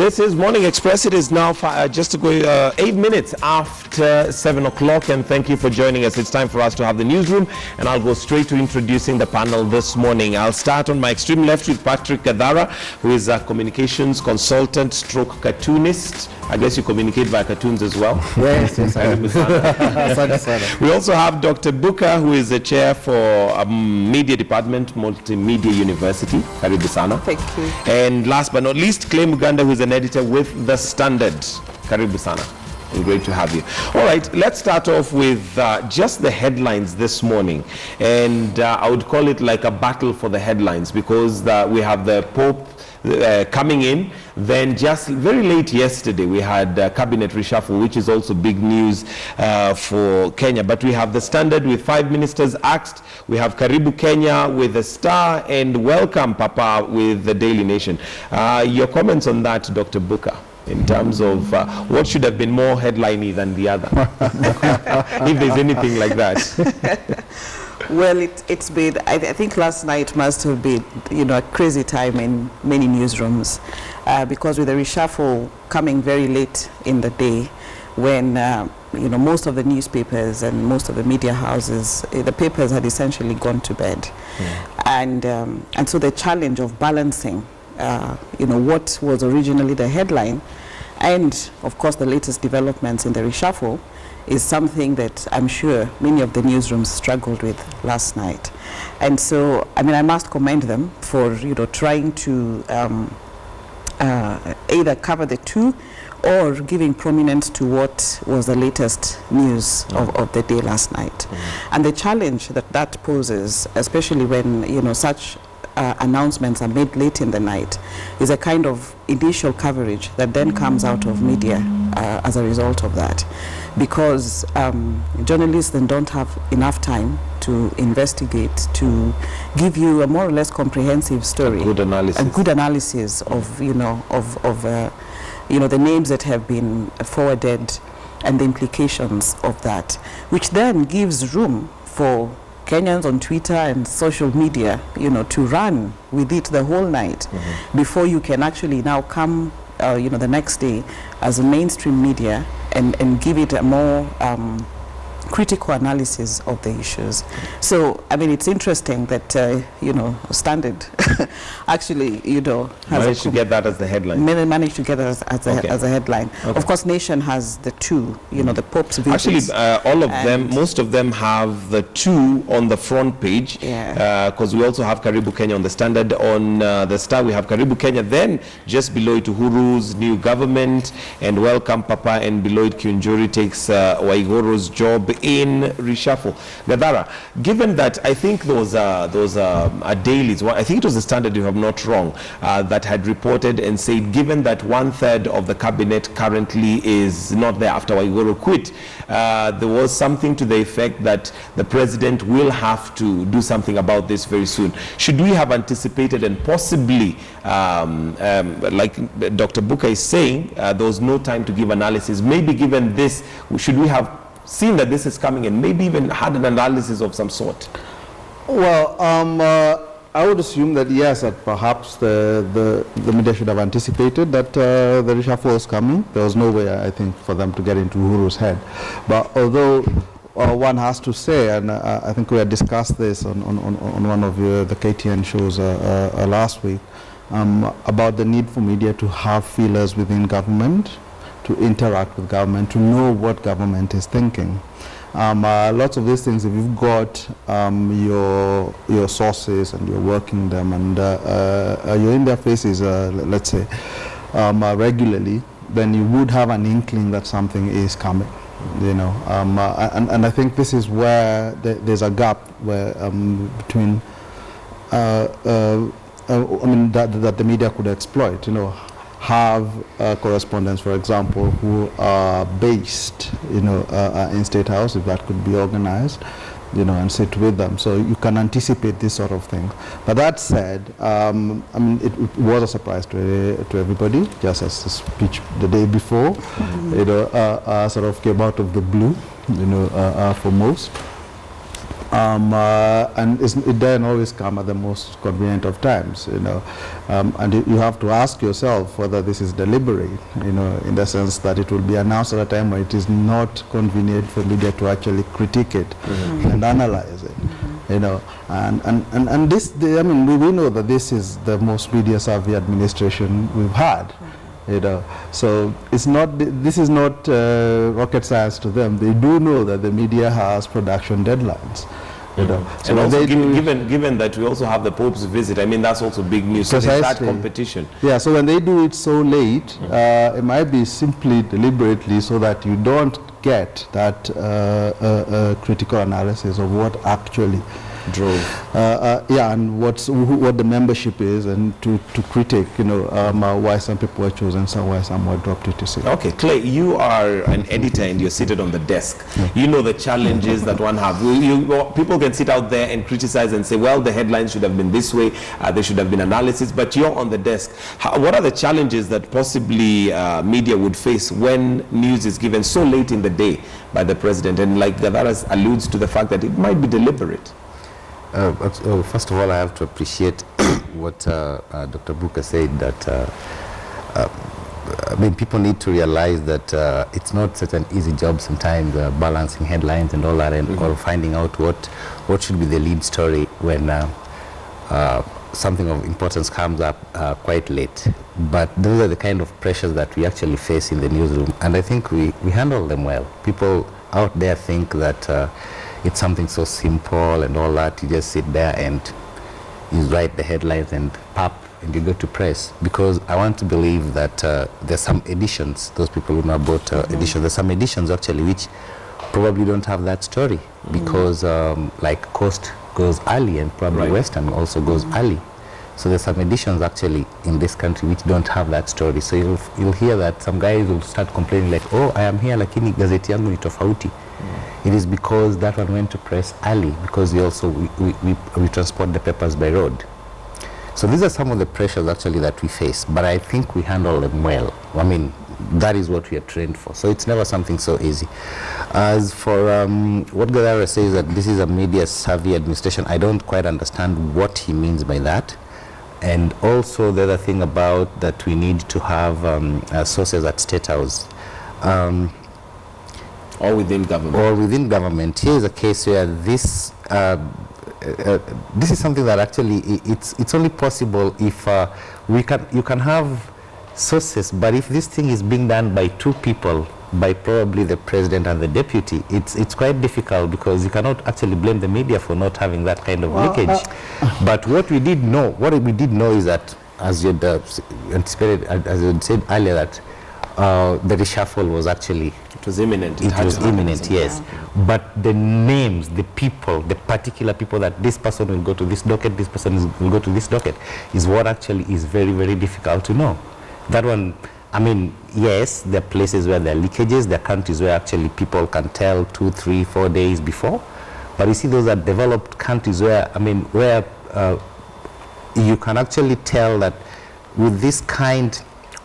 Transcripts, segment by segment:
This is Morning Express. It is now just to go 8 minutes after 7 o'clock, and thank you for joining us. It's time for us to have the newsroom, and I'll go straight to introducing the panel this morning. I'll start on my extreme left with Patrick Gadara, who is a communications consultant stroke cartoonist. I guess you communicate via cartoons as well. Yes. We also have Dr. Buka, who is the chair for Media Department, Multimedia University. Karibu sana. Thank you. And last but not least, Clay Muganda, who is an editor with The Standard. Karibu sana. Great to have you. All right, let's start off with just the headlines this morning. And I would call it like a battle for the headlines, because we have the Pope coming in. Then just very late yesterday we had cabinet reshuffle, which is also big news for Kenya. But we have The Standard with 5 ministers axed. We have Karibu Kenya with The Star, and Welcome Papa with the Daily Nation. Your comments on that, Dr. Buka, in terms of what should have been more headliney than the other, if there's anything like that. Well, it's been, I think last night must have been, a crazy time in many newsrooms, because with the reshuffle coming very late in the day, when, most of the newspapers and most of the media houses, the papers had essentially gone to bed. Yeah. And so the challenge of balancing, what was originally the headline, and of course the latest developments in the reshuffle, is something that I'm sure many of the newsrooms struggled with last night. And so, I must commend them for, trying to either cover the two or giving prominence to what was the latest news of the day last night. And the challenge that poses, especially when, such announcements are made late in the night, is a kind of initial coverage that then comes out of media as a result of that, because journalists then don't have enough time to investigate, to give you a more or less comprehensive story, a good analysis of the names that have been forwarded and the implications of that, which then gives room for Kenyans on Twitter and social media, to run with it the whole night before you can actually now come, the next day as a mainstream media and give it a more critical analysis of the issues. So, it's interesting that, Standard actually, has managed to get that as the headline. Managed to get that as a headline. Okay. Of course, Nation has the two, the Pope's visits. Actually, all of them, most of them have the two on the front page, because we also have Karibu Kenya on the Standard. On the Star, we have Karibu Kenya. Then, just below it, Uhuru's new government, and Welcome Papa, and below it, Kiunjuri takes Wigoro's job in reshuffle. Gadara, given that I think those dailies, I think it was the Standard, if I'm not wrong, that had reported and said, given that 1/3 of the cabinet currently is not there after Wigoro quit, there was something to the effect that the president will have to do something about this very soon. Should we have anticipated and possibly, like Dr. Buka is saying, there was no time to give analysis. Maybe given this, should we have seen that this is coming and maybe even had an analysis of some sort? Well, I would assume that yes, that perhaps the media should have anticipated that the reshuffle was coming. There was no way, I think, for them to get into Uhuru's head. But although one has to say, and I think we had discussed this on one of the KTN shows last week, about the need for media to have feelers within government, to interact with government, to know what government is thinking. Lots of these things, if you've got your sources and you're working them and you're in their faces, let's say, regularly, then you would have an inkling that something is coming, and I think this is where there's a gap where between that the media could exploit, have correspondents, for example, who are based, in State House, if that could be organized, and sit with them. So you can anticipate this sort of thing. But that said, it was a surprise to everybody, just as the speech the day before, sort of came out of the blue, for most. And it doesn't always come at the most convenient of times, you know. And you have to ask yourself whether this is deliberate, you know, in the sense that it will be announced at a time where it is not convenient for media to actually critique it and analyze it. You know, and this, I mean, we know that this is the most media-savvy administration we've had. You know, so it's not. This is not rocket science to them. They do know that the media has production deadlines. You know, so and when also they given that we also have the Pope's visit, I mean that's also big news. So there's that competition. Yeah. So when they do it so late, it might be simply deliberately so that you don't get that critical analysis of what actually drove. Yeah, and what the membership is, and to critique, you know, why some people were chosen, why some were dropped, etc. Okay, Clay, you are an editor and you're seated on the desk. You know the challenges that one have. People can sit out there and criticize and say, well, the headlines should have been this way, there should have been analysis, but you're on the desk. What are the challenges that possibly media would face when news is given so late in the day by the president? And like Gavaras alludes to the fact that it might be deliberate. First of all, I have to appreciate what Dr. Buka said, that I mean, people need to realize that it's not such an easy job sometimes, balancing headlines and all that, and or finding out what should be the lead story when something of importance comes up quite late. But those are the kind of pressures that we actually face in the newsroom, and I think we handle them well. People out there think that it's something so simple and all that. You just sit there and you write the headlines and pop, and you go to press. Because I want to believe that there's some editions, those people who know about editions, there's some editions actually which probably don't have that story, because like Coast goes early and probably Western also goes early. So there's some editions actually in this country which don't have that story. So you'll hear that some guys will start complaining like, oh, I am here lakini gazeti yangu ni tofauti. It is because that one went to press early, because we transport the papers by road. So these are some of the pressures actually that we face, but I think we handle them well. I mean, that is what we are trained for. So it's never something so easy. As for what Gadara says, that this is a media savvy administration, I don't quite understand what he means by that. And also the other thing about that we need to have sources at State House. Or within government. Or within government. Here is a case where this this is something that actually it's only possible if you can have sources, but if this thing is being done by two people, by probably the president and the deputy, it's quite difficult, because you cannot actually blame the media for not having that kind of leakage. But what we did know is that, as you anticipated, as you said earlier, that the reshuffle was actually, it was imminent. It was imminent, yes. But the names, the people, the particular people, that this person will go to this docket, this person will go to this docket, is what actually is very, very difficult to know. That one, I mean, yes, there are places where there are leakages, there are countries where actually people can tell 2, 3, 4 days before. But you see, those are developed countries where, I mean, where you can actually tell that with this kind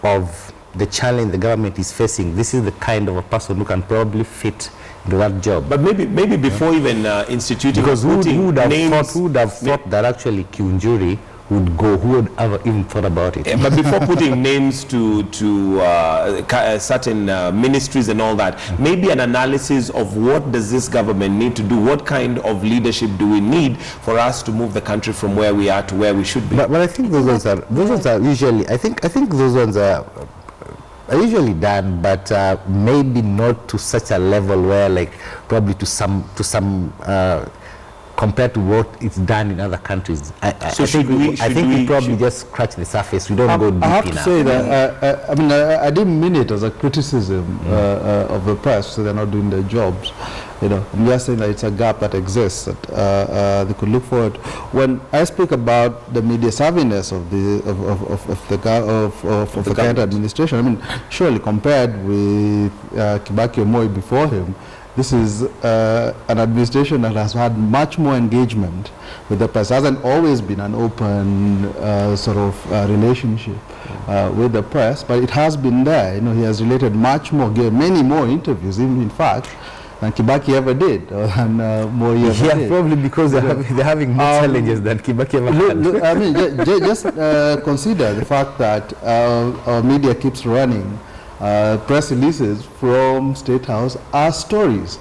of the challenge the government is facing, this is the kind of a person who can probably fit into that job. But maybe before even instituting, because who would have thought that actually Kiunjuri would go, who would ever even thought about it? But before putting names to certain ministries and all that, maybe an analysis of what does this government need to do, what kind of leadership do we need for us to move the country from where we are to where we should be. But I think those ones are usually, I think those ones are usually done, but maybe not to such a level where, like, probably to some compared to what it's done in other countries. I think we probably just scratch the surface. We don't go deep enough. I have to say that I mean, I didn't mean it as a criticism of the press, so they're not doing their jobs. You know, I'm just saying that it's a gap that exists that they could look forward. When I speak about the media savviness of the current administration, I mean, surely compared with Kibaki or Moi before him, this is an administration that has had much more engagement with the press. It hasn't always been an open sort of relationship with the press, but it has been there. You know, he has related much more, gave many more interviews, even in fact, than Kibaki ever did, or than Moi ever Yeah, did. probably because they're having more challenges than Kibaki ever had. I mean, just consider the fact that our media keeps running press releases from State House as stories.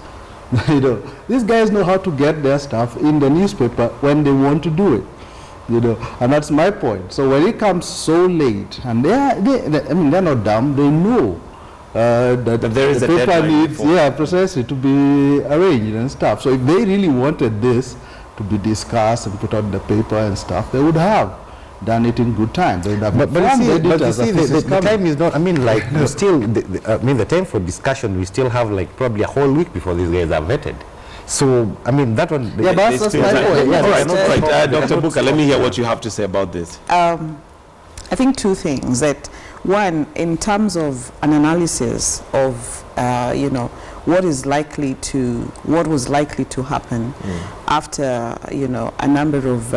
You know, these guys know how to get their stuff in the newspaper when they want to do it. You know, and that's my point. So when it comes so late, and I mean, they're not dumb. They know that there is the a paper deadline needs, precisely, to be arranged and stuff. So if they really wanted this to be discussed and put out in the paper and stuff, they would have done it in good time. They would have But you see, the time is not, I mean, like, we still, the time for discussion, we still have, like, probably a whole week before these guys are vetted. So, I mean, that one... Yeah, but that's my point. All right, Dr. Booker, let me hear what you have to say about this. I think two things. That one, in terms of an analysis of what was likely to happen after a number of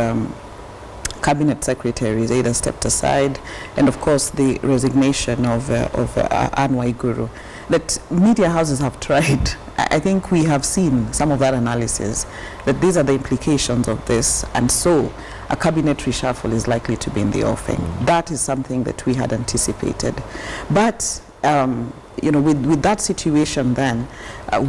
cabinet secretaries either stepped aside, and of course the resignation of Anne Wigoro, that media houses have tried. I think we have seen some of that analysis, that these are the implications of this, and so a cabinet reshuffle is likely to be in the offing. That is something that we had anticipated. But with that situation then,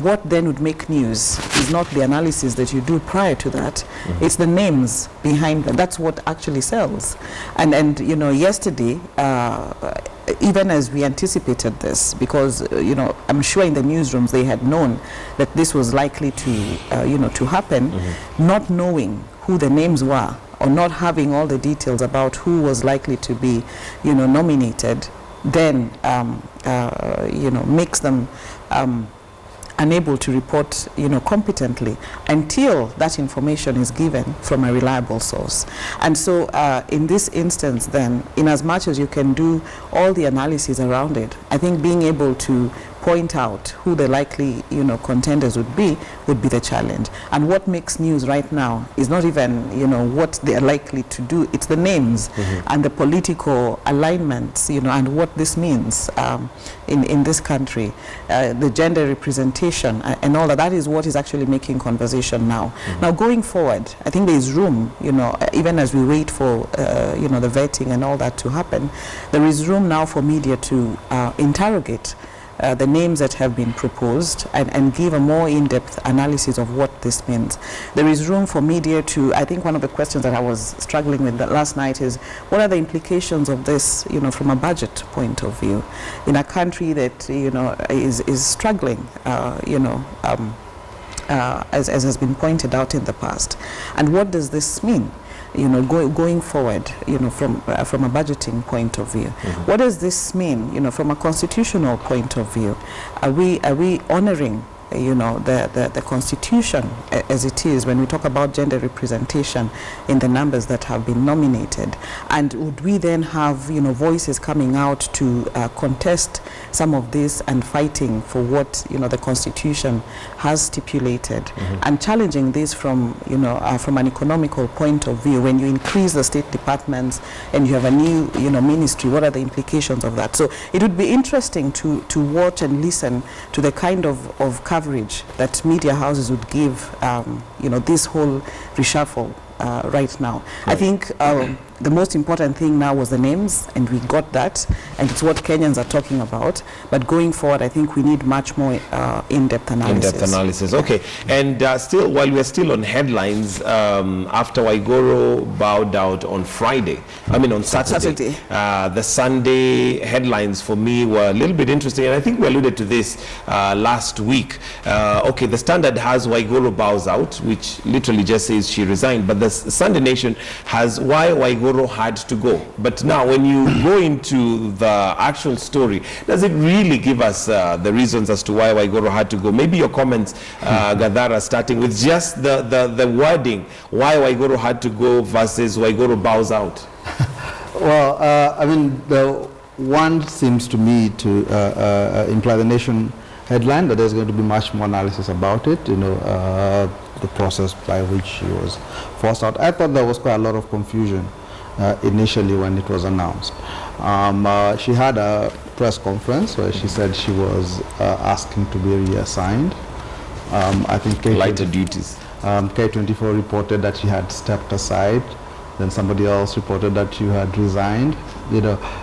what then would make news is not the analysis that you do prior to that, it's the names behind them. That's what actually sells. And yesterday, even as we anticipated this, because I'm sure in the newsrooms they had known that this was likely to happen, not knowing who the names were or not having all the details about who was likely to be nominated, then makes them unable to report competently until that information is given from a reliable source. And so in this instance then, in as much as you can do all the analysis around it, I think being able to point out who the likely contenders would be the challenge. And what makes news right now is not even what they are likely to do, it's the names and the political alignments and what this means in this country, the gender representation and all that. That is what is actually making conversation now. Now going forward, I think there is room, even as we wait for the vetting and all that to happen, there is room now for media to interrogate the names that have been proposed and give a more in-depth analysis of what this means. There is room for media to, I think one of the questions that I was struggling with last night is, what are the implications of this, from a budget point of view, in a country that, is struggling, as has been pointed out in the past. And what does this mean? Going forward, from a budgeting point of view, what does this mean? From a constitutional point of view, are we honoring the Constitution as it is when we talk about gender representation in the numbers that have been nominated? And would we then have voices coming out to contest some of this and fighting for what the Constitution has stipulated, and challenging this from an economical point of view? When you increase the state departments and you have a new ministry, what are the implications of that? So it would be interesting to watch and listen to the kind of coverage that media houses would give this whole reshuffle right now. I think the most important thing now was the names, and we got that, and it's what Kenyans are talking about. But going forward, I think we need much more in-depth analysis. In-depth analysis, okay. And still, while we're still on headlines, after Wigoro bowed out on Saturday, the Sunday headlines for me were a little bit interesting, and I think we alluded to this last week. Okay, the Standard has Wigoro bows out, which literally just says she resigned, but the Sunday Nation has why Wigoro had to go. But now when you go into the actual story, does it really give us the reasons as to why Wigoro had to go? Maybe your comments, Gadara, starting with just the wording, why Wigoro had to go versus Wigoro bows out. Well, I mean, the one seems to me to imply the Nation headline that there's going to be much more analysis about it, the process by which she was forced out. I thought there was quite a lot of confusion initially when it was announced. She had a press conference where she said she was asking to be reassigned I think Lighter duties. K24 reported that she had stepped aside. Then somebody else reported that she had resigned.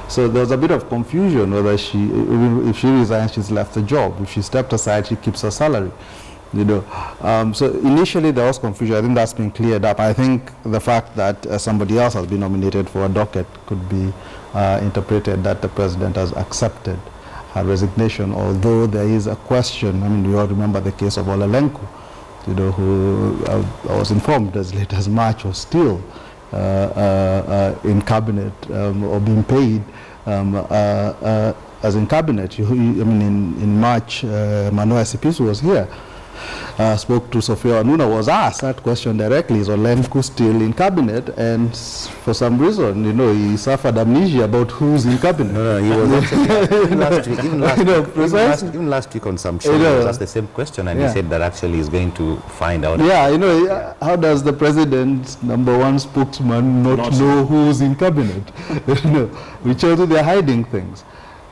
So there was a bit of confusion whether if she resigns, she's left the job. If she stepped aside, she keeps her salary. So initially there was confusion. I think that's been cleared up. I think the fact that somebody else has been nominated for a docket could be interpreted that the president has accepted her resignation, although there is a question. I mean, we all remember the case of Olelenko, who I was informed as late as March was still in cabinet or being paid as in cabinet. In March, Manoa Sipisu was here, spoke to Sophia Anuna, was asked that question directly, is Olenku still in cabinet? And for some reason, he suffered amnesia about who's in cabinet. No, he was actually, even last week on some show, he was asked the same question, and he said that actually he's going to find out. Yeah, how does the president's #1 spokesman not know who's in cabinet? Which shows they're hiding things.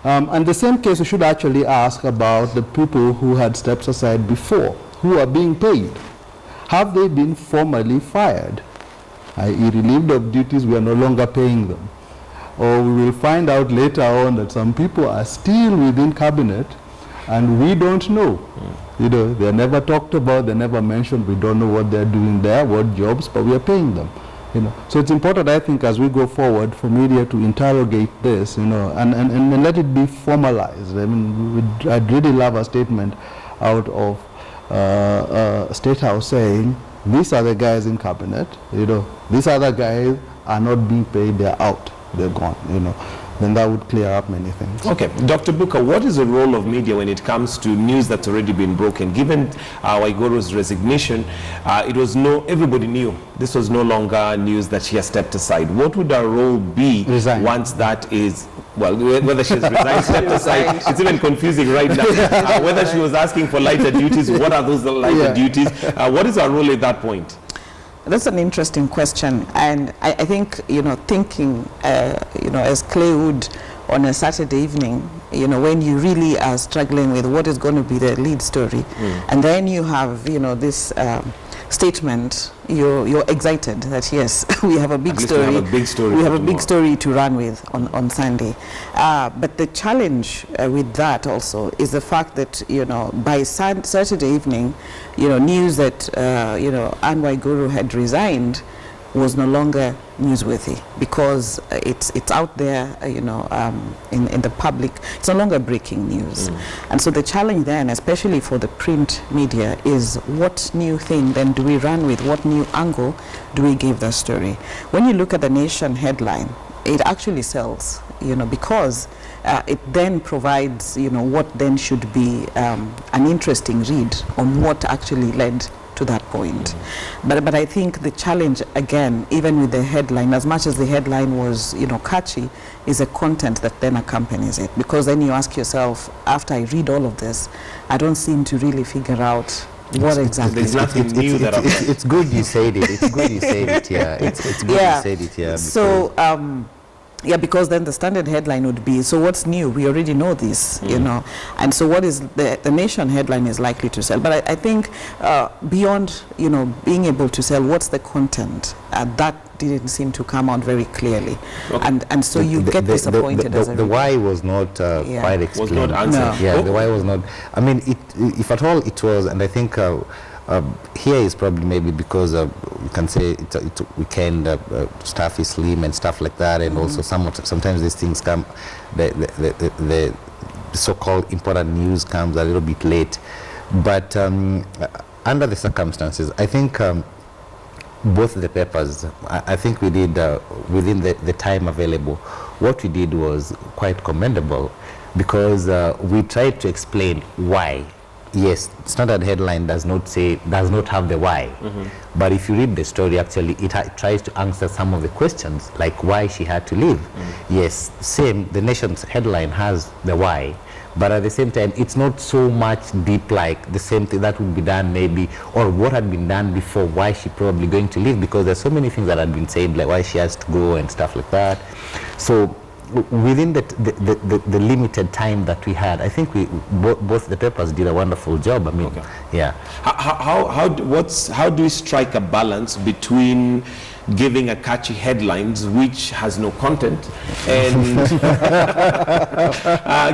And the same case, we should actually ask about the people who had stepped aside before, who are being paid. Have they been formally fired? i.e. relieved of duties, we are no longer paying them. Or we will find out later on that some people are still within cabinet and we don't know. They're never talked about, they're never mentioned, we don't know what they're doing there, what jobs, but we are paying them. So it's important, I think, as we go forward, for media to interrogate this, and let it be formalized. I mean, I'd really love a statement out of State House saying, these are the guys in cabinet, these other guys are not being paid, they're out, they're gone, then that would clear up many things. Okay, Dr. Booker, what is the role of media when it comes to news that's already been broken? Given Wigoro's resignation, everybody knew this was no longer news that she has stepped aside. What would our role be once that is, whether she has resigned, stepped aside, it's even confusing right now. Whether she was asking for lighter duties, what are those lighter duties? What is our role at that point? That's an interesting question, and I think, thinking, as Clay would on a Saturday evening, when you really are struggling with what is going to be the lead story, and then you have, this statement, you're excited that yes, we have a big story. We have a big story to run with on Sunday. But the challenge with that also is the fact that by Saturday evening, news that Anne Wigoro had resigned was no longer newsworthy because it's out there, in the public. It's no longer breaking news. And so the challenge then, especially for the print media, is what new thing then do we run with? What new angle do we give the story? When you look at the Nation headline, it actually sells, because it then provides, what then should be an interesting read on what actually led to that point. But I think the challenge, again, even with the headline, as much as the headline was, catchy, is the content that then accompanies it. Because then you ask yourself, after I read all of this, I don't seem to really figure out what exactly. There's nothing new that it's good you said it. It's good you said it, yeah. It's good you said it, yeah. So, because then the standard headline would be, so what's new? We already know this, and so what is the Nation headline is likely to sell. But I think beyond, being able to sell, what's the content? That didn't seem to come out very clearly. Okay. And so you get disappointed as a reader. The why was not quite explained. Was not answered. No. Yeah, the why was not. I mean, if at all it was, and I think here is probably maybe because you can say it's a weekend, staff is slim and stuff like that, and also sometimes these things come, the so-called important news comes a little bit late. But under the circumstances, I think both the papers, I think we did within the time available, what we did was quite commendable, because we tried to explain why. Yes, standard headline does not have the why, but if you read the story, actually it tries to answer some of the questions, like why she had to leave. Yes, same, the Nation's headline has the why, but at the same time it's not so much deep like the same thing that would be done maybe, or what had been done before, why she probably going to leave, because there's so many things that had been said, like why she has to go and stuff like that. So within the limited time that we had, I think both the papers did a wonderful job. I mean, Okay. yeah. How do you strike a balance between giving a catchy headlines which has no content and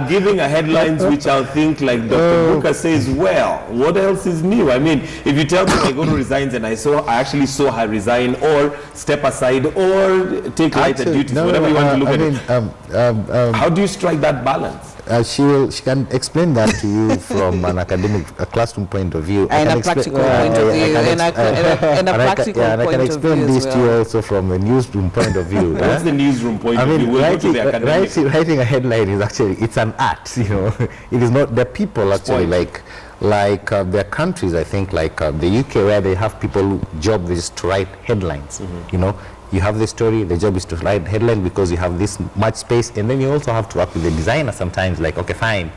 giving a headlines which I'll think like Dr. Booker says, well, what else is new? I mean, if you tell me Wigoro resigns and I actually saw her resign or step aside or take lighter duties, whatever you want to look at it. How do you strike that balance? She can explain that to you from an academic, a classroom point of view. And a practical point of view. And a practical point of view. And I can explain this to you also from a newsroom point of view. What's the newsroom point of view? We'll go to the academic. Writing a headline is actually, it's an art, you know. It is not, the people actually like there are countries, I think, like the UK, where they have people whose job is to write headlines, you know. You have the story, the job is to write headline because you have this much space, and then you also have to work with the designer sometimes, like, okay, fine,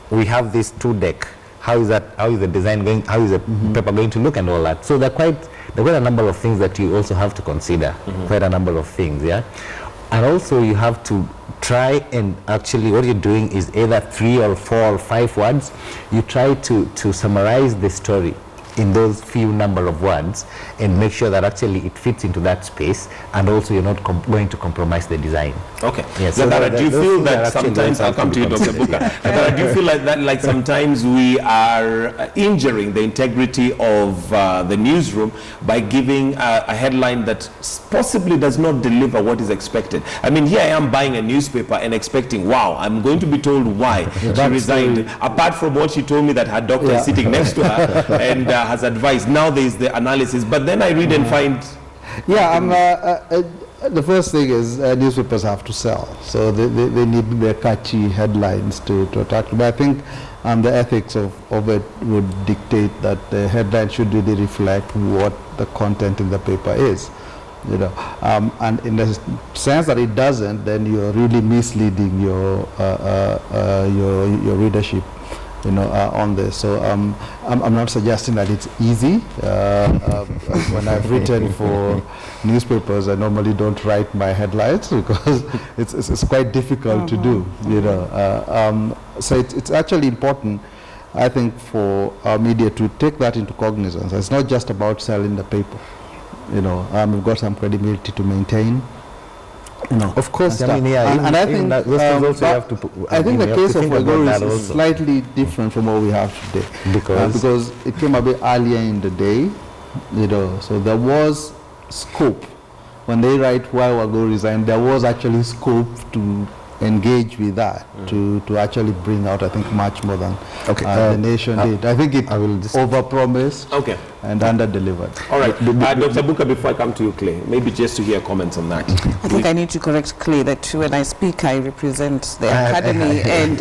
we have this 2-deck, how is the design going, how is the paper going to look and all that. So there are quite a number of things that you also have to consider, quite a number of things, yeah. And also you have to try and actually what you're doing is either 3 or 4 or 5 words. You try to summarize the story in those few number of words and make sure that actually it fits into that space, and also you're not going to compromise the design. Okay. Yes. So do you feel that sometimes, I'll come to you, Dr. Booker, do you feel like that, like sometimes we are injuring the integrity of the newsroom by giving a headline that possibly does not deliver what is expected? I mean, here I am buying a newspaper and expecting, wow, I'm going to be told why she resigned, apart from what she told me that her doctor is sitting next to her and has advised. Now there is the analysis, but then I read and find... Yeah, the first thing is newspapers have to sell, so they need their catchy headlines to attract. But I think the ethics of it would dictate that the headline should really reflect what the content in the paper is. You know, and in the sense that it doesn't, then you're really misleading your readership, you know, on this. So I'm not suggesting that it's easy. When I've written for newspapers, I normally don't write my headlines because it's quite difficult to do, you know. So it's actually important, I think, for our media to take that into cognizance. It's not just about selling the paper. You know, we've got some credibility to maintain. You know, of course, I mean, yeah, and I think that those things also you have to put, I think the case of Wigoro is slightly different from what we have today, because it came a bit earlier in the day, you know. So there was scope when they write why Wigoro resigned. There was actually scope to engage with that, to actually bring out, I think, much more than the nation did. I think it overpromised and under-delivered. All right, Dr. Booker, before I come to you, Clay, maybe just to hear comments on that. I think I need to correct Clay that when I speak, I represent the academy, and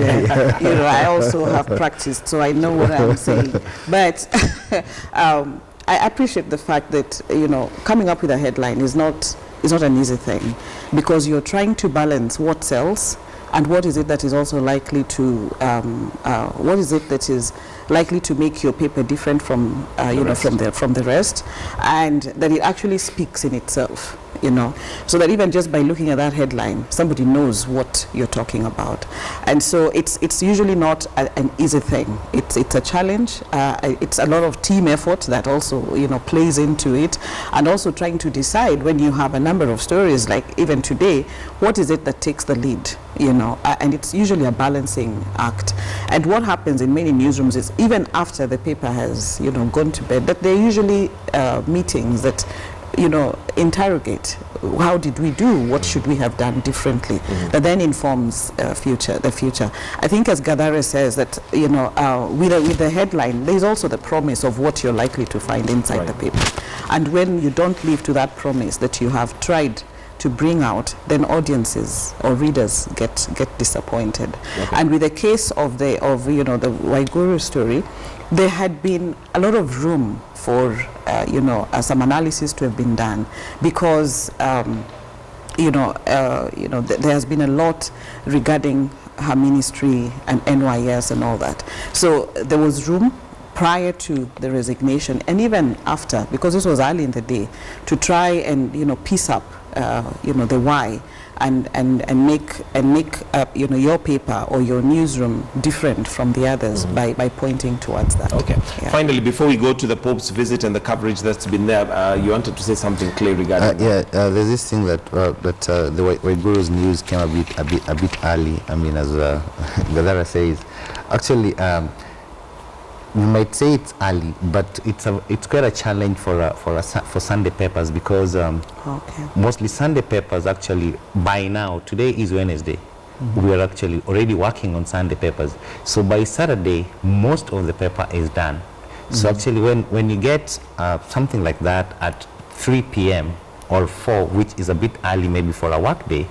you know, I also have practiced, so I know what I'm saying. But I appreciate the fact that, you know, coming up with a headline is not an easy thing, because you're trying to balance what sells and what is it that is also likely to what is it that is likely to make your paper different from from the rest, and that it actually speaks in itself, you know, so that even just by looking at that headline, somebody knows what you're talking about. And so it's usually not an easy thing. It's a challenge. It's a lot of team effort that also, you know, plays into it, and also trying to decide when you have a number of stories, like even today, what is it that takes the lead, you know, and it's usually a balancing act. And what happens in many newsrooms is, even after the paper has, you know, gone to bed, that there are usually meetings that, you know, interrogate how did we do, what should we have done differently, that then informs the future. I think, as Gadare says, that, you know, with the headline, there's also the promise of what you're likely to find inside the paper. And when you don't live to that promise that you have tried to bring out, then audiences or readers get disappointed. And with the case of you know, the Wigoro story, there had been a lot of room for you know, some analysis to have been done, because you know, there has been a lot regarding her ministry and NYS and all that. So there was room prior to the resignation and even after, because this was early in the day, to try and, you know, piece up the why, and make your paper or your newsroom different from the others by pointing towards that. Okay. Yeah. Finally, before we go to the Pope's visit and the coverage that's been there, you wanted to say something clear regarding that? There's this thing that the Wiguro's news came a bit early. I mean, as Gadara says, actually, you might say it's early, but it's quite a challenge for Sunday papers, because mostly Sunday papers actually, by now, today is Wednesday, we are actually already working on Sunday papers. So by Saturday, most of the paper is done. So actually, when you get something like that at 3 p.m. or 4, which is a bit early maybe for a work day,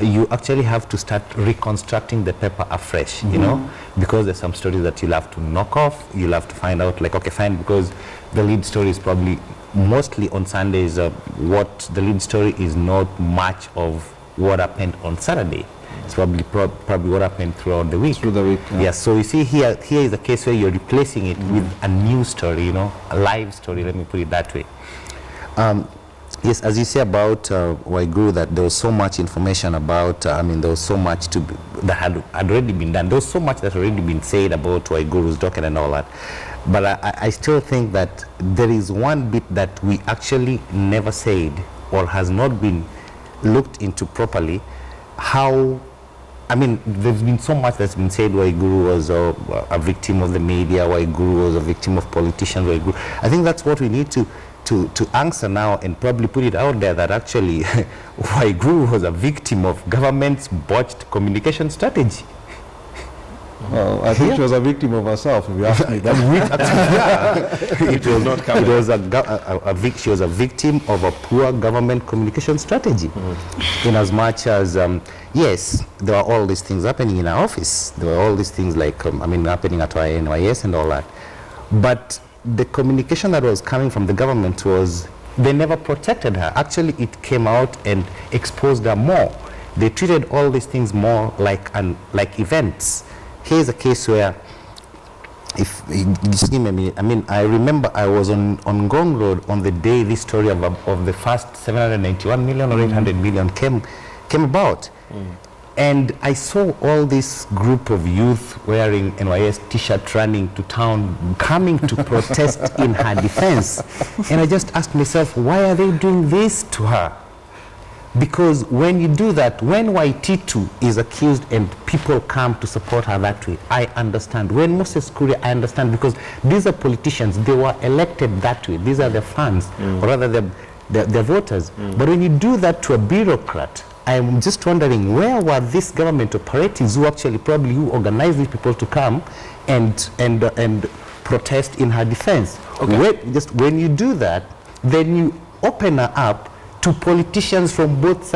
you actually have to start reconstructing the paper afresh, you know, because there's some stories that you'll have to knock off. You'll have to find out, like, okay, fine, because the lead story is probably mostly on Sundays. What the lead story is not much of what happened on Saturday. It's probably what happened throughout the week. Through the week. Yeah. So you see, here is a case where you're replacing it with a new story, you know, a live story. Let me put it that way. Yes, as you say about Wigoro, that there was so much information about, there was so much that had already been done. There was so much that had already been said about Wigoro's docket and all that. But I still think that there is one bit that we actually never said, or has not been looked into properly. There's been so much that's been said. Wigoro was a victim of the media. Wigoro was a victim of politicians. I think that's what we need to answer now, and probably put it out there, that actually Wigoro was a victim of government's botched communication strategy. Well, I think she was a victim of herself, if you ask me. It was not coming. It was she was a victim of a poor government communication strategy. In as much as, yes, there were all these things happening in our office. There were all these things like, happening at NYS and all that. But the communication that was coming from the government they never protected her. Actually, it came out and exposed her more. They treated all these things more like events. Here's a case where, if you see me, I remember I was on Ngong Road on the day this story of the first 791 million or 800 million came about. And I saw all this group of youth wearing NYS t-shirt running to town, coming to protest in her defense. And I just asked myself, why are they doing this to her? Because when you do that, when YT2 is accused and people come to support her that way, I understand. When Moses Kuria, I understand, because these are politicians. They were elected that way. These are their fans, or rather their voters. But when you do that to a bureaucrat, I'm just wondering, where were these government operatives who organized these people to come and protest in her defense? Okay. When you do that, then you open her up to politicians from both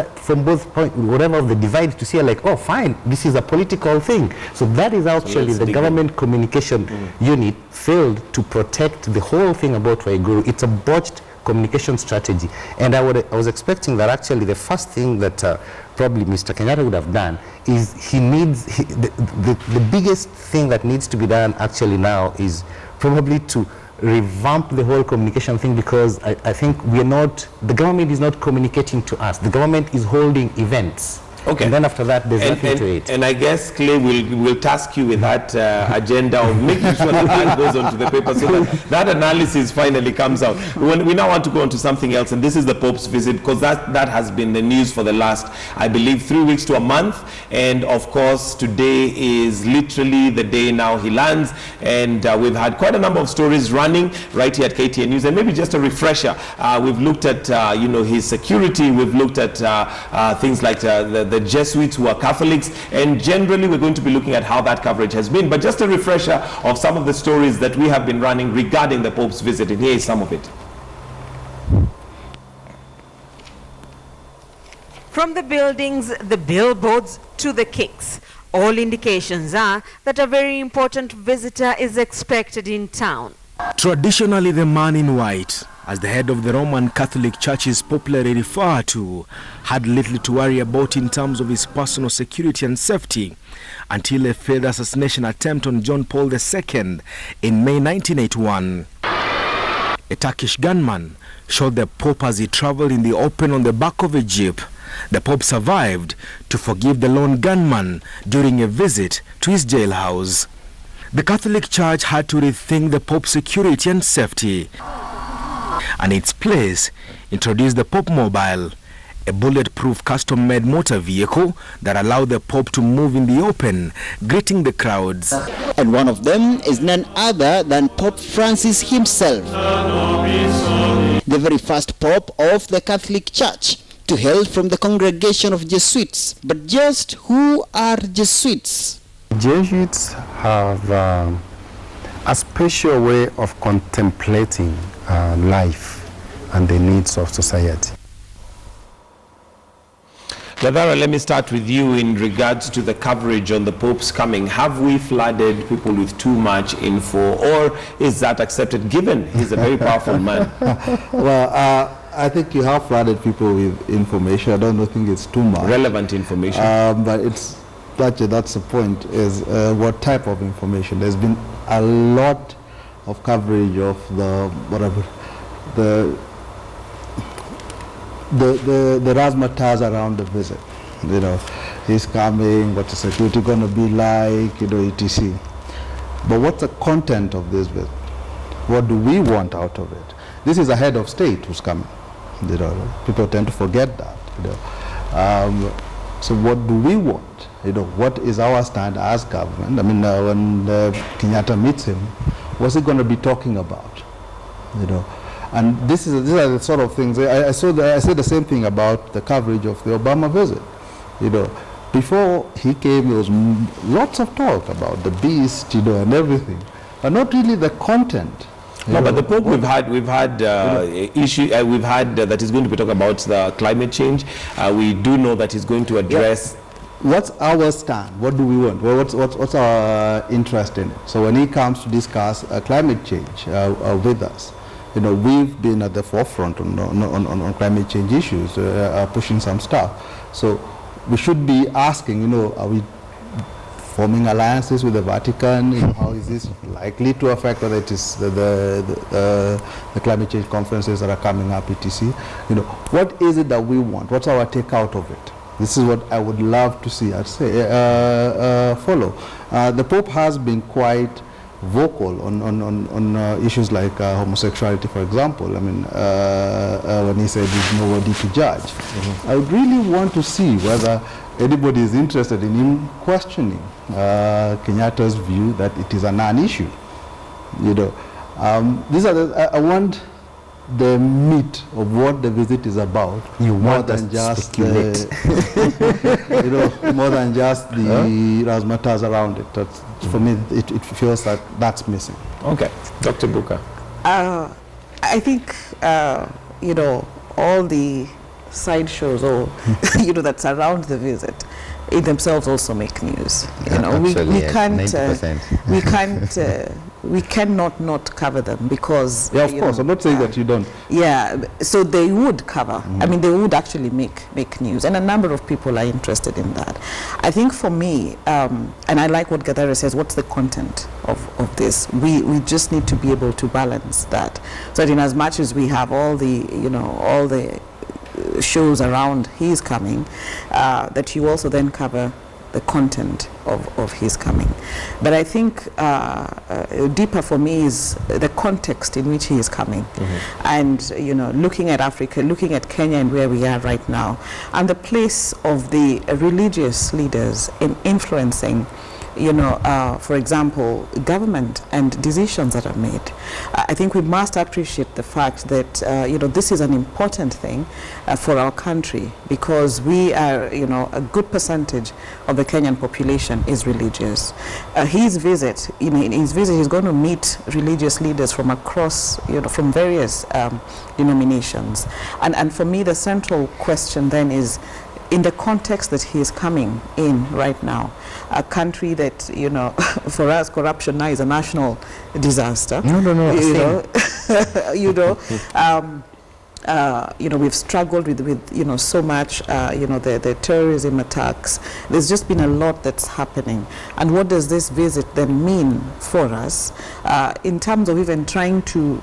points, whatever of the divide, to say like, oh, fine, this is a political thing. So that is actually the government communication unit failed to protect the whole thing about Wigoro. It's a botched communication strategy. And I was expecting that actually the first thing that probably Mr. Kenyatta would have done is the biggest thing that needs to be done actually now is probably to revamp the whole communication thing, because I think the government is not communicating to us. The government is holding events. Okay. And then after that, there's nothing to it. And I guess, Clay, will task you with that agenda of making sure that goes onto the paper, so that analysis finally comes out. We now want to go on to something else, and this is the Pope's visit, because that has been the news for the last, I believe, 3 weeks to a month. And of course, today is literally the day now he lands. And we've had quite a number of stories running right here at KTN News. And maybe just a refresher, we've looked at his security. We've looked at things like the Jesuits who are Catholics, and generally we're going to be looking at how that coverage has been. But just a refresher of some of the stories that we have been running regarding the Pope's visit, and here is some of it. From the buildings, the billboards to the kicks, all indications are that a very important visitor is expected in town. Traditionally, the man in white, as the head of the Roman Catholic Church is popularly referred to, had little to worry about in terms of his personal security and safety until a failed assassination attempt on John Paul II in May 1981. A Turkish gunman shot the Pope as he traveled in the open on the back of a jeep. The Pope survived to forgive the lone gunman during a visit to his jailhouse. The Catholic Church had to rethink the Pope's security and safety, and in its place introduced the Pope Mobile, a bulletproof custom-made motor vehicle that allowed the Pope to move in the open, greeting the crowds. And one of them is none other than Pope Francis himself, the very first Pope of the Catholic Church to hail from the congregation of Jesuits. But just who are Jesuits? Jesuits have a special way of contemplating life and the needs of society. Gadara, let me start with you in regards to the coverage on the Pope's coming. Have we flooded people with too much info, or is that accepted, given he's a very powerful man? Well, I think you have flooded people with information. I don't think it's too much. Relevant information. But it's that's the point, is what type of information. There's been a lot of coverage of the razzmatazz around the visit. You know, he's coming, what's the security going to be like, you know, etc. But what's the content of this visit? What do we want out of it? This is a head of state who's coming. You know, people tend to forget that. You know, so what do we want? You know, what is our stand as government? I mean, when Kenyatta meets him, what's he going to be talking about? You know. And these are the sort of things. I said the same thing about the coverage of the Obama visit. You know, before he came, there was lots of talk about the beast, you know, and everything, but not really the content. No, but the Pope, we've had issue. We've had that he's going to be talking about the climate change. We do know that he's going to address. Yeah. What's our stand? What do we want? Well, what's our interest in it? So when he comes to discuss climate change with us, you know, we've been at the forefront on climate change issues, pushing some stuff. So we should be asking, you know, are we forming alliances with the Vatican? You know, how is this likely to affect, whether it is the climate change conferences that are coming up, etc. You know, what is it that we want? What's our takeout of it? This is what I would love to see, I'd say, follow. The Pope has been quite vocal on issues like homosexuality, for example. I mean, when he said there's nobody to judge. Mm-hmm. I would really want to see whether anybody is interested in him questioning Kenyatta's view that it is a non-issue. You know, these are I want the meat of what the visit is about. You more want than just speculate. you know, more than just the razzmatazz around it. That's, for me, it feels that that's missing. Okay, Dr. Buka. I think you know, all the sideshows or you know, that surround the visit in themselves also make news. You know, we cannot not cover them because yeah, of course, I'm not saying that you don't. Yeah, so they would cover. I mean, they would actually make news, and a number of people are interested in that. I think for me, and I like what Gadara says, what's the content of this? We just need to be able to balance that. So that in as much as we have all the, you know, all the shows around his coming, that you also then cover the content of his coming. But I think deeper for me is the context in which he is coming. Mm-hmm. And, you know, looking at Africa, looking at Kenya and where we are right now, and the place of the religious leaders in influencing, you know, for example, government and decisions that are made. I think we must appreciate the fact that, you know, this is an important thing for our country, because we are, you know, a good percentage of the Kenyan population is religious. His visit, in his visit, he's going to meet religious leaders from across, you know, from various denominations. And for me, the central question then is, in the context that he is coming in right now, a country that, you know, for us, corruption now is a national disaster. No. You know, we've struggled with you know, so much, you know, the terrorism attacks. There's just been a lot that's happening. And what does this visit then mean for us in terms of even trying to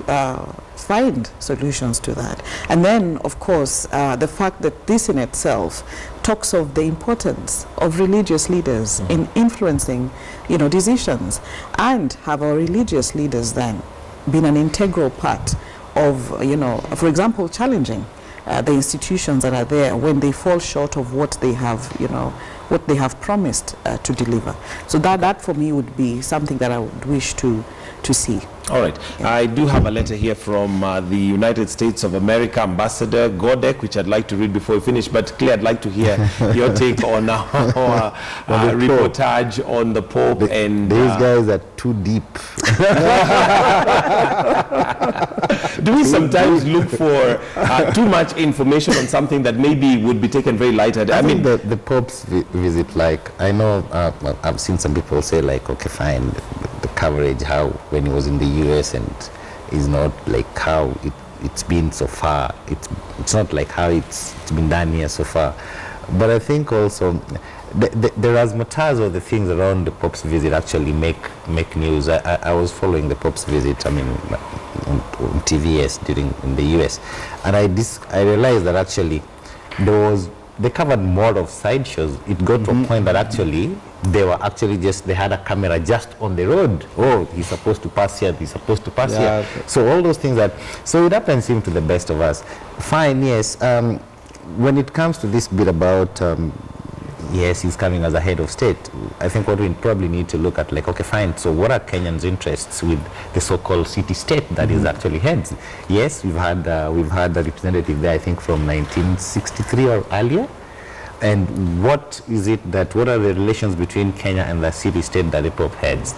find solutions to that. And then, of course, the fact that this in itself talks of the importance of religious leaders in influencing, decisions, and have our religious leaders then been an integral part of, for example, challenging the institutions that are there when they fall short of what they have, what they have promised to deliver. So that for me would be something that I would wish to see. All right. Yeah. I do have a letter here from the United States of America Ambassador Godek, which I'd like to read before we finish. But Claire, I'd like to hear your take on our reportage on the Pope. And these guys are too deep. Do we sometimes look for too much information on something that maybe would be taken very lighthearted? I mean, the Pope's visit, like, I know I've seen some people say, like, okay, fine, the coverage, how when he was in the US and is not like how it's been so far. It's not like how it's been done here so far. But I think also the razzmatazz of the things around the Pope's visit actually make news. I was following the Pope's visit, I mean, on TVS in the US, and I realized that actually they covered more of sideshows. It got to a point that actually they had a camera just on the road. Oh, he's supposed to pass here, he's supposed to pass here. So all those things so it happens to the best of us. Fine, yes. When it comes to this bit about, yes, he's coming as a head of state, I think what we probably need to look at, like, okay, fine, so what are Kenyans' interests with the so-called city-state that is actually heads? Yes, we've had a representative there, I think, from 1963 or earlier. And what are the relations between Kenya and the city-state that the Pope heads?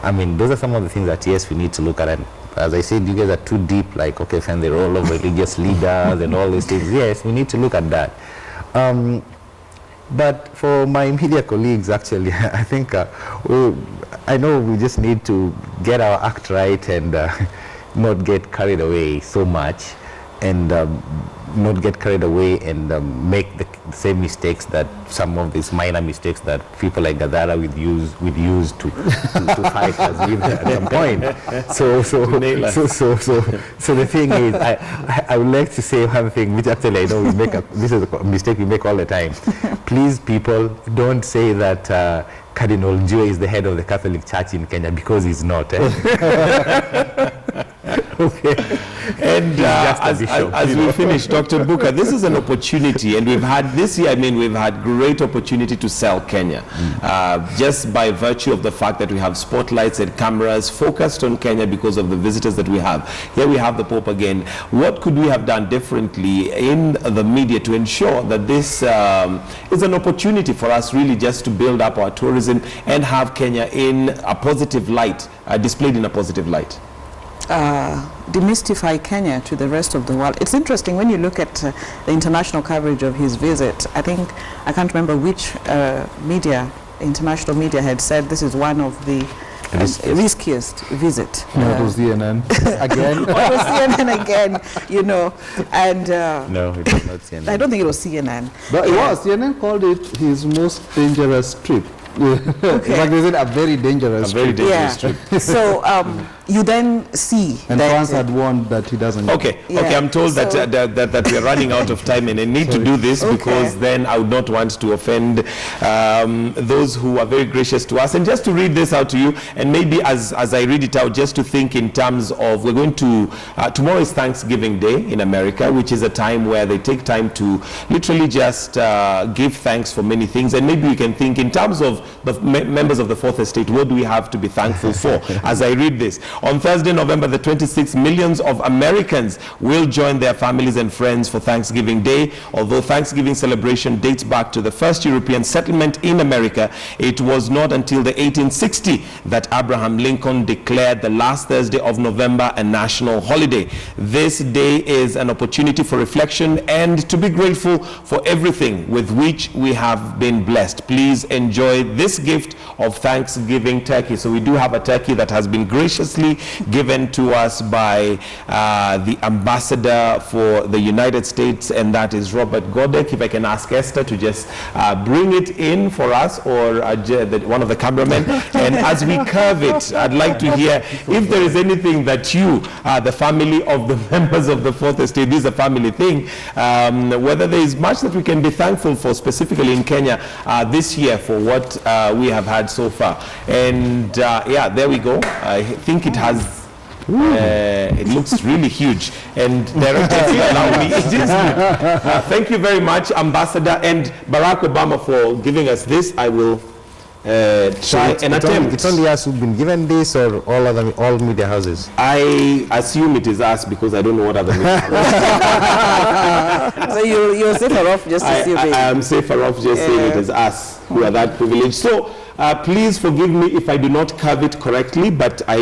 I mean, those are some of the things that, yes, we need to look at. And as I said, you guys are too deep, like, okay, fine, the role of religious leaders and all these things. Yes, we need to look at that. But for my media colleagues, actually, I think, I know we just need to get our act right and not get carried away so much, and not get carried away and make the same mistakes that some of these minor mistakes that people like Gadara would use to fight us with at some point. So the thing is, I would like to say one thing, which actually I know this is a mistake we make all the time. Please, people, don't say that Cardinal Joe is the head of the Catholic Church in Kenya, because he's not. Okay. And as we finish, Dr. Booker, this is an opportunity, and we've had great opportunity to sell Kenya, just by virtue of the fact that we have spotlights and cameras focused on Kenya because of the visitors that we have. Here we have the Pope again. What could we have done differently in the media to ensure that this is an opportunity for us really just to build up our tourism and have Kenya in a positive light, displayed in a positive light? Demystify Kenya to the rest of the world. It's interesting when you look at the international coverage of his visit. I can't remember which international media had said this is one of the riskiest visit. No, it was CNN again. It was CNN again, and no, it was not CNN. I don't think it was CNN. But it was. CNN called it his most dangerous trip. Okay. Like they said, a very dangerous trip. So you then see and France had warned that he doesn't. Okay, I'm told that we are running out of time, and I need to do this because then I would not want to offend those who are very gracious to us. And just to read this out to you, and maybe as I read it out, just to think in terms of, we're going to, tomorrow is Thanksgiving Day in America, which is a time where they take time to literally just give thanks for many things. And maybe we can think in terms of the members of the Fourth Estate, what do we have to be thankful for? As I read this, on Thursday, November the 26th, millions of Americans will join their families and friends for Thanksgiving Day. Although Thanksgiving celebration dates back to the first European settlement in America, it was not until the 1860 that Abraham Lincoln declared the last Thursday of November a national holiday. This day is an opportunity for reflection and to be grateful for everything with which we have been blessed. Please enjoy with this gift of Thanksgiving turkey. So we do have a turkey that has been graciously given to us by the ambassador for the United States, and that is Robert Godek. If I can ask Esther to just bring it in for us, or one of the cameramen, and as we curve it, I'd like to hear if there is anything that you, the family of the members of the Fourth Estate, this is a family thing, whether there is much that we can be thankful for, specifically in Kenya this year, for what we have had so far. And yeah, there we go. I think it has it looks really huge, and director, if you allow me, it is good. Thank you very much, Ambassador and Barack Obama, for giving us this. I will try and attempt. It's only us who've been given this, or all media houses? I assume it is us, because I don't know what other media houses. So you're safer off just assuming. I am safer off just saying it is us who are that privileged. So please forgive me if I do not curve it correctly, but I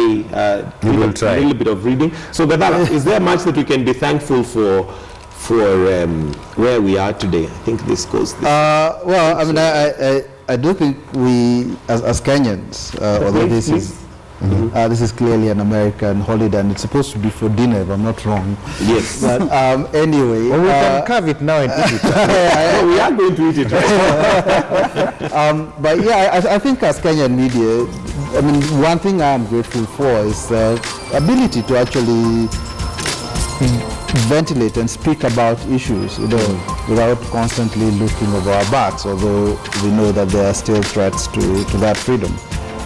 will try a little bit of reading. So Bedala, is there much that we can be thankful for where we are today? I think this goes this well, I mean, I do think we, as Kenyans, although this is clearly an American holiday, and it's supposed to be for dinner, if I'm not wrong. Yes. But anyway, well, we can carve it now and eat it. No, we are going to eat it, right? But yeah, I think as Kenyan media, I mean, one thing I am grateful for is the ability to actually ventilate and speak about issues, without constantly looking over our backs, although we know that there are still threats to that freedom.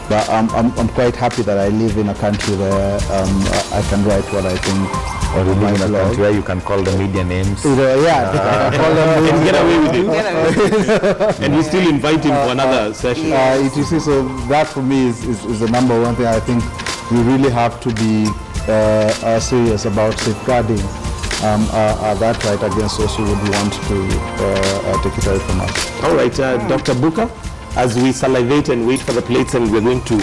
But I'm quite happy that I live in a country where I can write what I think. Or you live in a country where you can call the media names. Yeah, I can call them and get away with it. And we still invite him for another session. You see, so that for me is the number one thing. I think we really have to be serious about safeguarding that right against those who would want to take it away from us. All right, Dr. Buka, as we salivate and wait for the plates, and we're going to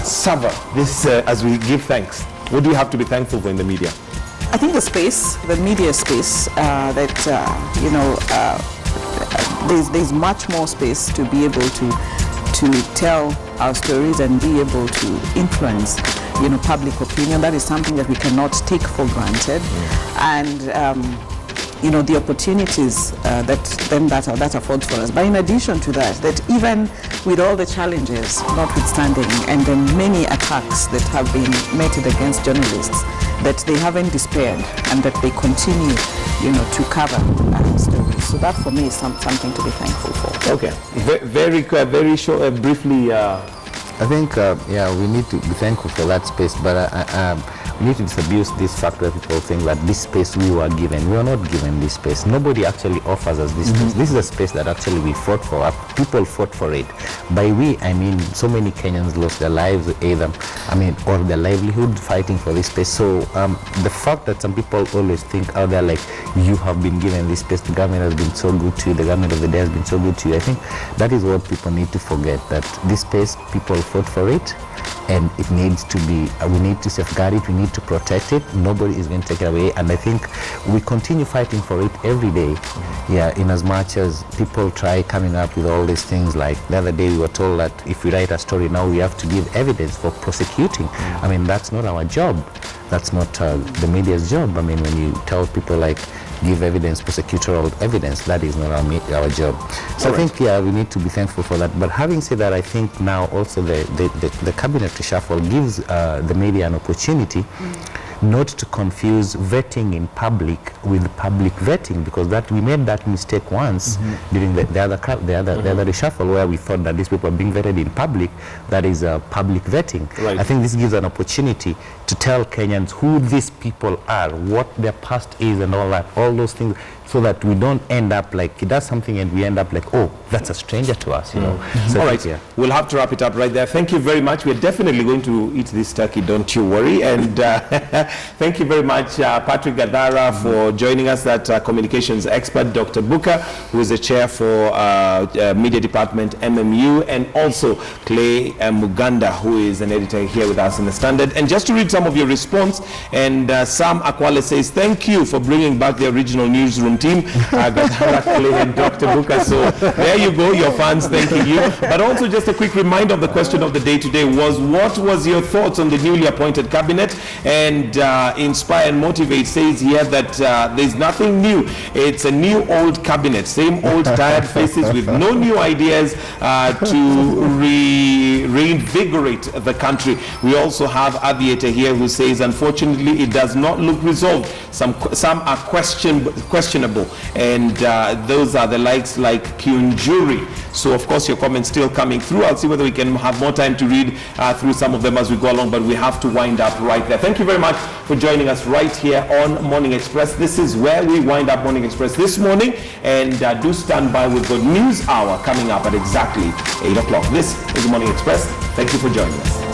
savor this as we give thanks. What do you have to be thankful for in the media? I think the space, the media space, there's much more space to be able to tell our stories and be able to influence, public opinion. That is something that we cannot take for granted. And the opportunities that affords for us. But in addition to that, even with all the challenges notwithstanding, and the many attacks that have been meted against journalists, that they haven't despaired, and that they continue, to cover stories. So that for me is something to be thankful for. Okay, very short, briefly. I think, we need to be thankful for that space, but we need to disabuse this fact that people think that this space we were given. We are not given this space. Nobody actually offers us this space. This is a space that actually we fought for. People fought for it. By we, I mean so many Kenyans lost their lives either, or their livelihood fighting for this space. So the fact that some people always think out there like, you have been given this space, the government has been so good to you, the government of the day has been so good to you. I think that is what people need to forget, that this space, people fought for it, and it needs to be, we need to safeguard it, we need to protect it. Nobody is going to take it away, and I think we continue fighting for it every day. In as much as people try coming up with all these things, like the other day we were told that if we write a story now we have to give evidence for prosecuting. That's not our job. That's not the media's job. When you tell people like, give evidence, prosecutorial evidence, that is not our job. So I think, we need to be thankful for that. But having said that, I think now also the cabinet reshuffle gives the media an opportunity not to confuse vetting in public with public vetting, because that we made that mistake once during the other reshuffle, where we thought that these people are being vetted in public. That is public vetting. Right. I think this gives an opportunity to tell Kenyans who these people are, what their past is, and all that, all those things, so that we don't end up like he does something and we end up like, oh, that's a stranger to us, So all right, we'll have to wrap it up right there. Thank you very much. We're definitely going to eat this turkey, don't you worry. And Thank you very much, Patrick Gadara, for joining us, that communications expert, Dr. Buka, who is the chair for Media Department, MMU, and also Clay Muganda, who is an editor here with us in the Standard. And just to read some of your response, and Sam Akwale says, thank you for bringing back the original newsroom team, Gadara, Clay, and Dr. Buka. So there you go, your fans thanking you. But also just a quick reminder of the question of the day today was, what was your thoughts on the newly appointed cabinet? And Inspire and Motivate says here that there's nothing new. It's a new old cabinet, same old tired faces with no new ideas to reinvigorate the country. We also have Aviator here who says, unfortunately, it does not look resolved. Some are questionable, and those are the likes like Kyunjuri. So of course your comments still coming through. I'll see whether we can have more time to read through some of them as we go along, but we have to wind up right there. Thank you very much for joining us right here on Morning Express. This is where we wind up Morning Express this morning, and do stand by. We've got News Hour coming up at exactly 8 o'clock. This is Morning Express. Thank you for joining us.